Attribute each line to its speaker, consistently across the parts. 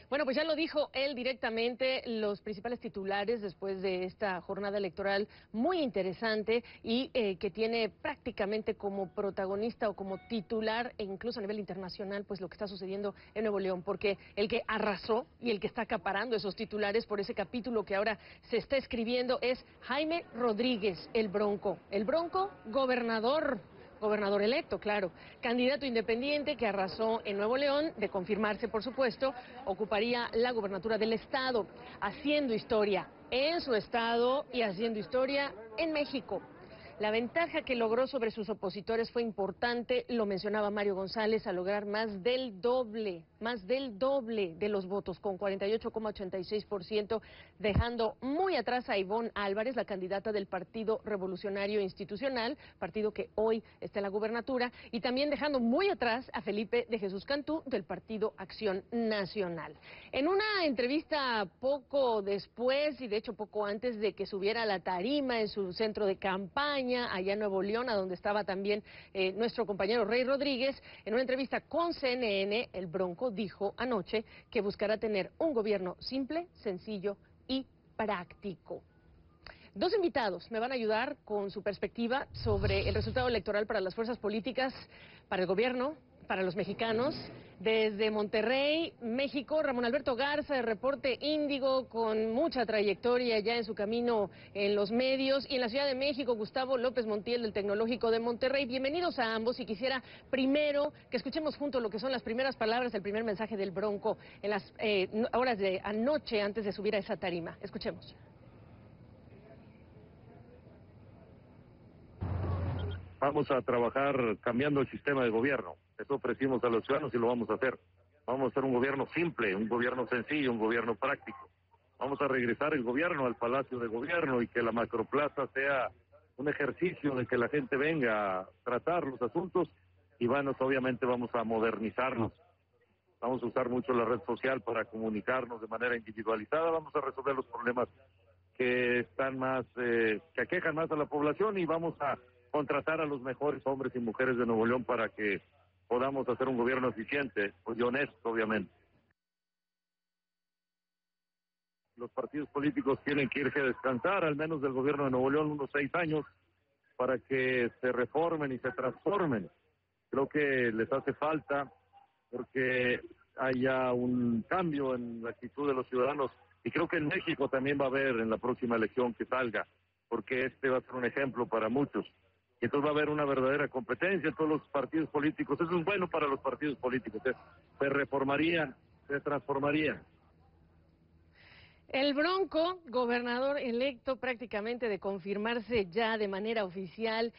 Speaker 1: Bueno, pues ya lo dijo él directamente, los principales titulares después de esta jornada electoral muy interesante y que tiene prácticamente como protagonista o como titular e incluso a nivel internacional pues lo que está sucediendo en Nuevo León, porque el que arrasó y el que está acaparando esos titulares por ese capítulo que ahora se está escribiendo es Jaime Rodríguez, el Bronco gobernador electo, claro, candidato independiente que arrasó en Nuevo León, de confirmarse por supuesto, ocuparía la gubernatura del estado, haciendo historia en su estado y haciendo historia en México. La ventaja que logró sobre sus opositores fue importante, lo mencionaba Mario González, a lograr más del doble de los votos, con 48,86%, dejando muy atrás a Ivonne Álvarez, la candidata del Partido Revolucionario Institucional, partido que hoy está en la gubernatura, y también dejando muy atrás a Felipe de Jesús Cantú, del Partido Acción Nacional. En una entrevista poco después, y de hecho poco antes de que subiera a la tarima en su centro de campaña, allá en Nuevo León, a donde estaba también nuestro compañero Rey Rodríguez, en una entrevista con CNN, el Bronco dijo anoche que buscará tener un gobierno simple, sencillo y práctico. Dos invitados me van a ayudar con su perspectiva sobre el resultado electoral para las fuerzas políticas, para el gobierno, para los mexicanos. Desde Monterrey, México, Ramón Alberto Garza, de Reporte Índigo, con mucha trayectoria ya en su camino en los medios. Y en la Ciudad de México, Gustavo López Montiel, del Tecnológico de Monterrey. Bienvenidos a ambos, y quisiera primero que escuchemos juntos lo que son las primeras palabras, el primer mensaje del Bronco en las horas de anoche antes de subir a esa tarima. Escuchemos.
Speaker 2: Vamos a trabajar cambiando el sistema de gobierno. Eso ofrecimos a los ciudadanos y lo vamos a hacer. Vamos a hacer un gobierno simple, un gobierno sencillo, un gobierno práctico. Vamos a regresar el gobierno al Palacio de Gobierno y que la macroplaza sea un ejercicio de que la gente venga a tratar los asuntos y obviamente vamos a modernizarnos. Vamos a usar mucho la red social para comunicarnos de manera individualizada. Vamos a resolver los problemas que están más, que aquejan más a la población, y vamos a contratar a los mejores hombres y mujeres de Nuevo León para que podamos hacer un gobierno eficiente y honesto, obviamente. Los partidos políticos tienen que irse a descansar, al menos del gobierno de Nuevo León, unos 6 años, para que se reformen y se transformen. Creo que les hace falta, porque haya un cambio en la actitud de los ciudadanos, y creo que en México también va a haber en la próxima elección que salga, porque este va a ser un ejemplo para muchos. Y entonces va a haber una verdadera competencia en todos los partidos políticos. Eso es bueno para los partidos políticos. Se reformarían, se transformarían.
Speaker 1: El Bronco, gobernador electo prácticamente de confirmarse ya de manera oficial.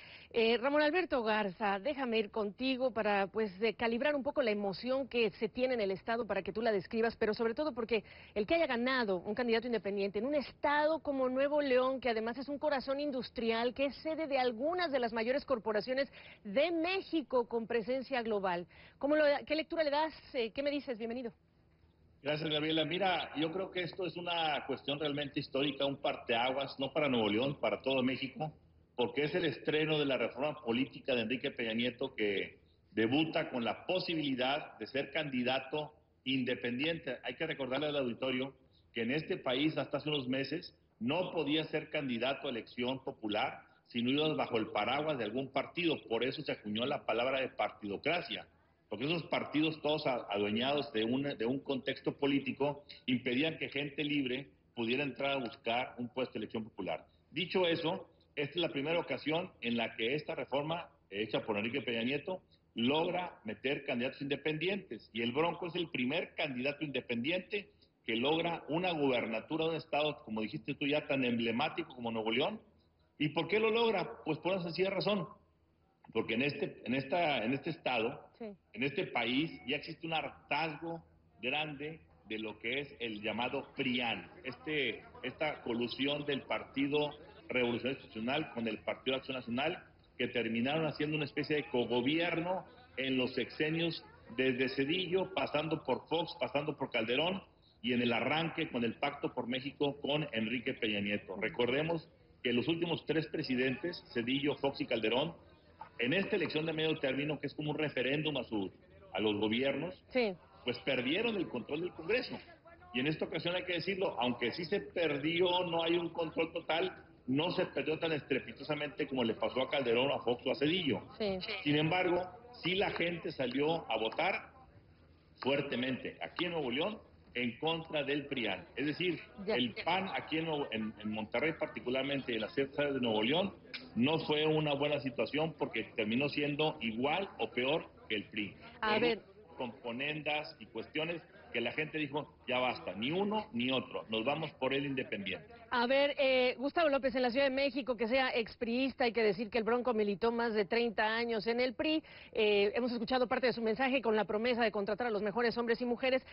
Speaker 1: Ramón Alberto Garza, déjame ir contigo para calibrar un poco la emoción que se tiene en el estado para que tú la describas, pero sobre todo porque el que haya ganado un candidato independiente en un estado como Nuevo León, que además es un corazón industrial, que es sede de algunas de las mayores corporaciones de México con presencia global. ¿Qué lectura le das? ¿Qué me dices? Bienvenido.
Speaker 3: Gracias, Gabriela. Mira, yo creo que esto es una cuestión realmente histórica, un parteaguas, no para Nuevo León, para todo México, porque es el estreno de la reforma política de Enrique Peña Nieto, que debuta con la posibilidad de ser candidato independiente. Hay que recordarle al auditorio que en este país hasta hace unos meses no podía ser candidato a elección popular si no ibas bajo el paraguas de algún partido. Por eso se acuñó la palabra de partidocracia, porque esos partidos todos adueñados de un contexto político impedían que gente libre pudiera entrar a buscar un puesto de elección popular. Dicho eso, esta es la primera ocasión en la que esta reforma hecha por Enrique Peña Nieto logra meter candidatos independientes, y el Bronco es el primer candidato independiente que logra una gubernatura de un estado, como dijiste tú ya, tan emblemático como Nuevo León. ¿Y por qué lo logra? Pues por una sencilla razón. Porque en este estado, sí, en este país, ya existe un hartazgo grande de lo que es el llamado PRIAN, esta colusión del Partido Revolucionario Institucional con el Partido Acción Nacional, que terminaron haciendo una especie de cogobierno en los sexenios desde Zedillo, pasando por Fox, pasando por Calderón, y en el arranque con el Pacto por México con Enrique Peña Nieto. Recordemos que los últimos 3 presidentes, Zedillo, Fox y Calderón, en esta elección de medio término, que es como un referéndum a los gobiernos, sí, pues perdieron el control del Congreso. Y en esta ocasión hay que decirlo, aunque sí se perdió, no hay un control total, no se perdió tan estrepitosamente como le pasó a Calderón, a Fox o a Cedillo.
Speaker 1: Sí.
Speaker 3: Sin embargo, sí la gente salió a votar fuertemente aquí en Nuevo León en contra del PRIAN. Es decir, el PAN aquí en Monterrey, particularmente en las ciudades de Nuevo León, no fue una buena situación porque terminó siendo igual o peor que el PRI.
Speaker 1: A ver,
Speaker 3: componendas y cuestiones que la gente dijo, ya basta, ni uno ni otro, nos vamos por el independiente.
Speaker 1: A ver, Gustavo López, en la Ciudad de México, que sea expriista, hay que decir que el Bronco militó más de 30 años en el PRI. Hemos escuchado parte de su mensaje con la promesa de contratar a los mejores hombres y mujeres.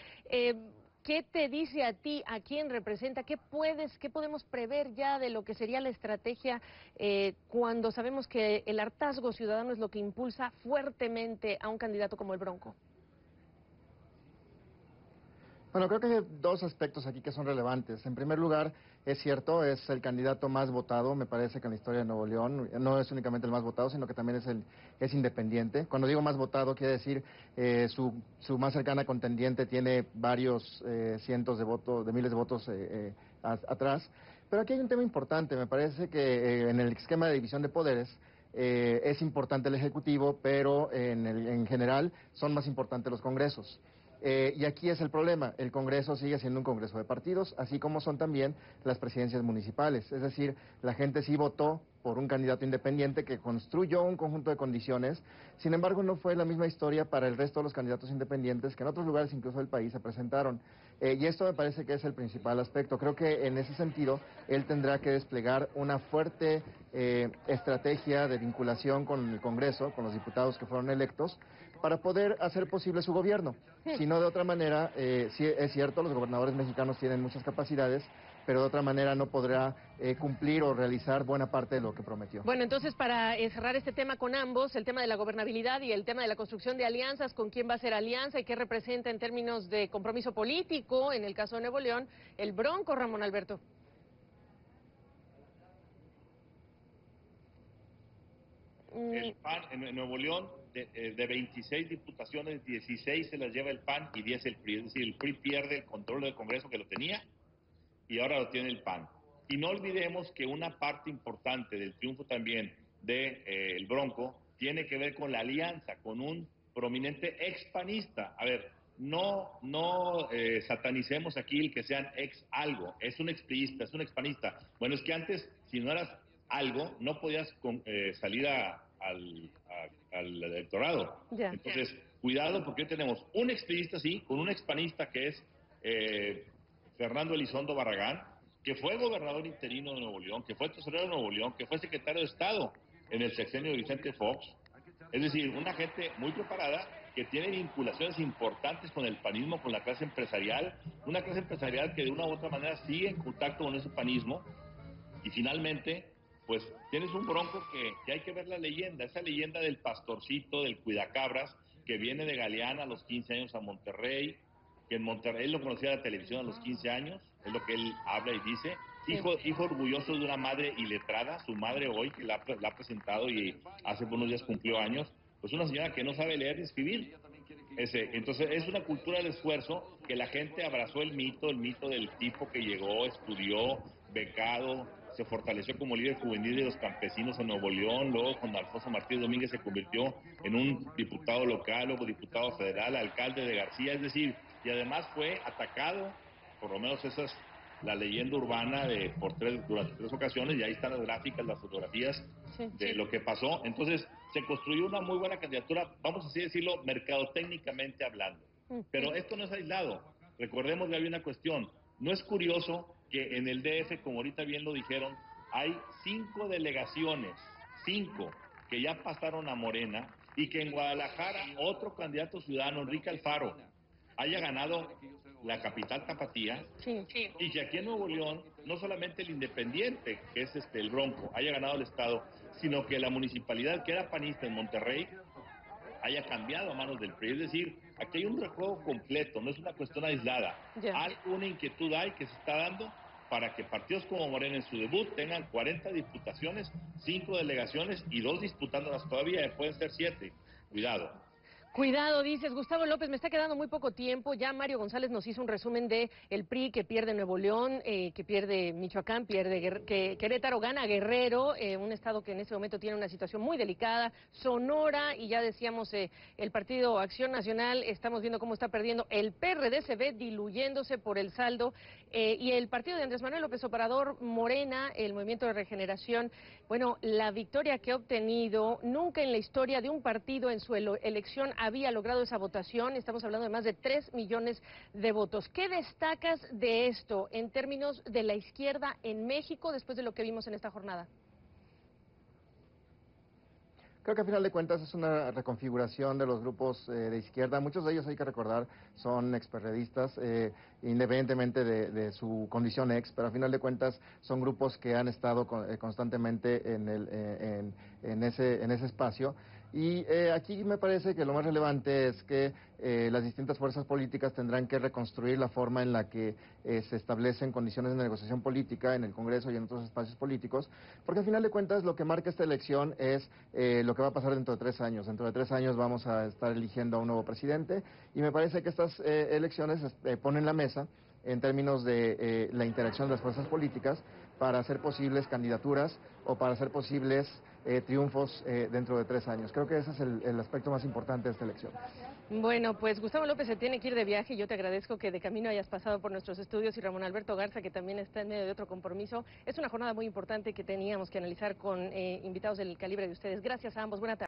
Speaker 1: ¿Qué te dice a ti, a quién representa? ¿Qué podemos prever ya de lo que sería la estrategia cuando sabemos que el hartazgo ciudadano es lo que impulsa fuertemente a un candidato como el Bronco?
Speaker 4: Bueno, creo que hay dos aspectos aquí que son relevantes. En primer lugar, es cierto, es el candidato más votado, me parece que en la historia de Nuevo León. No es únicamente el más votado, sino que también es independiente. Cuando digo más votado, quiere decir su más cercana contendiente tiene varios cientos de votos, de miles de votos atrás. Pero aquí hay un tema importante. Me parece que en el esquema de división de poderes, es importante el Ejecutivo, pero en general son más importantes los congresos. Y aquí es el problema, el Congreso sigue siendo un Congreso de partidos, así como son también las presidencias municipales. Es decir, la gente sí votó por un candidato independiente que construyó un conjunto de condiciones, sin embargo no fue la misma historia para el resto de los candidatos independientes que en otros lugares incluso del país se presentaron. Y esto me parece que es el principal aspecto. Creo que en ese sentido él tendrá que desplegar una fuerte estrategia de vinculación con el Congreso, con los diputados que fueron electos, para poder hacer posible su gobierno. Si no, de otra manera, sí es cierto, los gobernadores mexicanos tienen muchas capacidades, pero de otra manera no podrá cumplir o realizar buena parte de lo que prometió.
Speaker 1: Bueno, entonces para cerrar este tema con ambos, el tema de la gobernabilidad y el tema de la construcción de alianzas, ¿con quién va a ser alianza y qué representa en términos de compromiso político, en el caso de Nuevo León, el Bronco, Ramón Alberto?
Speaker 3: El PAN en Nuevo León, de 26 diputaciones, 16 se las lleva el PAN y 10 el PRI. Es decir, el PRI pierde el control del Congreso que lo tenía y ahora lo tiene el PAN. Y no olvidemos que una parte importante del triunfo también de el Bronco tiene que ver con la alianza, con un prominente expanista. A ver, no satanicemos aquí el que sean ex algo, es un expriista, es un expanista. Bueno, es que antes, si no eras algo, no podías salir al electorado. Entonces, cuidado, porque hoy tenemos un expriista, sí, con un expanista que es Fernando Elizondo Barragán, que fue gobernador interino de Nuevo León, que fue tesorero de Nuevo León, que fue secretario de Estado en el sexenio de Vicente Fox. Es decir, una gente muy preparada que tiene vinculaciones importantes con el panismo, con la clase empresarial, una clase empresarial que de una u otra manera sigue en contacto con ese panismo. Y finalmente, pues tienes un Bronco que hay que ver la leyenda, esa leyenda del pastorcito, del cuidacabras, que viene de Galeana a los 15 años a Monterrey, que en Monterrey él lo conocía de la televisión a los 15 años, es lo que él habla y dice. Hijo orgulloso de una madre iletrada, su madre hoy, que la ha presentado y hace unos días cumplió años, pues una señora que no sabe leer ni escribir. Entonces es una cultura del esfuerzo que la gente abrazó el mito del tipo que llegó, estudió, becado, se fortaleció como líder juvenil de los campesinos en Nuevo León, luego cuando Alfonso Martínez Domínguez se convirtió en un diputado local, luego diputado federal, alcalde de García, es decir, y además fue atacado, por lo menos esa es la leyenda urbana durante 3 ocasiones, y ahí están las gráficas, las fotografías de lo que pasó. Entonces se construyó una muy buena candidatura, vamos a así decirlo, mercadotécnicamente hablando. Pero esto no es aislado. Recordemos que había una cuestión. ¿No es curioso que en el DF, como ahorita bien lo dijeron, hay 5 delegaciones, 5, que ya pasaron a Morena, y que en Guadalajara otro candidato ciudadano, Enrique Alfaro, haya ganado la capital tapatía, y que aquí en Nuevo León no solamente el independiente, que es el Bronco, haya ganado el estado, sino que la municipalidad que era panista en Monterrey haya cambiado a manos del PRI. Es decir, aquí hay un rejuego completo, no es una cuestión aislada. Alguna inquietud hay que se está dando para que partidos como Morena en su debut tengan 40 diputaciones, 5 delegaciones y 2 disputándolas todavía, pueden ser 7. Cuidado.
Speaker 1: Cuidado, dices. Gustavo López, me está quedando muy poco tiempo. Ya Mario González nos hizo un resumen de el PRI que pierde Nuevo León, que pierde Michoacán, pierde que Querétaro, gana Guerrero, un estado que en este momento tiene una situación muy delicada, Sonora, y ya decíamos el Partido Acción Nacional, estamos viendo cómo está perdiendo, el PRD se ve diluyéndose por el saldo, y el partido de Andrés Manuel López Obrador, Morena, el Movimiento de Regeneración, bueno, la victoria que ha obtenido, nunca en la historia de un partido en su elección había logrado esa votación, estamos hablando de más de 3 millones de votos. ¿Qué destacas de esto en términos de la izquierda en México después de lo que vimos en esta jornada?
Speaker 4: Creo que a final de cuentas es una reconfiguración de los grupos de izquierda. Muchos de ellos, hay que recordar, son experredistas, independientemente de su condición ex, pero a final de cuentas son grupos que han estado constantemente en ese espacio. Y aquí me parece que lo más relevante es que las distintas fuerzas políticas tendrán que reconstruir la forma en la que se establecen condiciones de negociación política en el Congreso y en otros espacios políticos, porque al final de cuentas lo que marca esta elección es lo que va a pasar dentro de 3 años. Dentro de 3 años vamos a estar eligiendo a un nuevo presidente y me parece que estas elecciones ponen la mesa en términos de la interacción de las fuerzas políticas para hacer posibles candidaturas o para hacer posibles triunfos dentro de 3 años. Creo que ese es el aspecto más importante de esta elección.
Speaker 1: Bueno, pues Gustavo López se tiene que ir de viaje y yo te agradezco que de camino hayas pasado por nuestros estudios, y Ramón Alberto Garza, que también está en medio de otro compromiso. Es una jornada muy importante que teníamos que analizar con invitados del calibre de ustedes. Gracias a ambos. Buena tarde.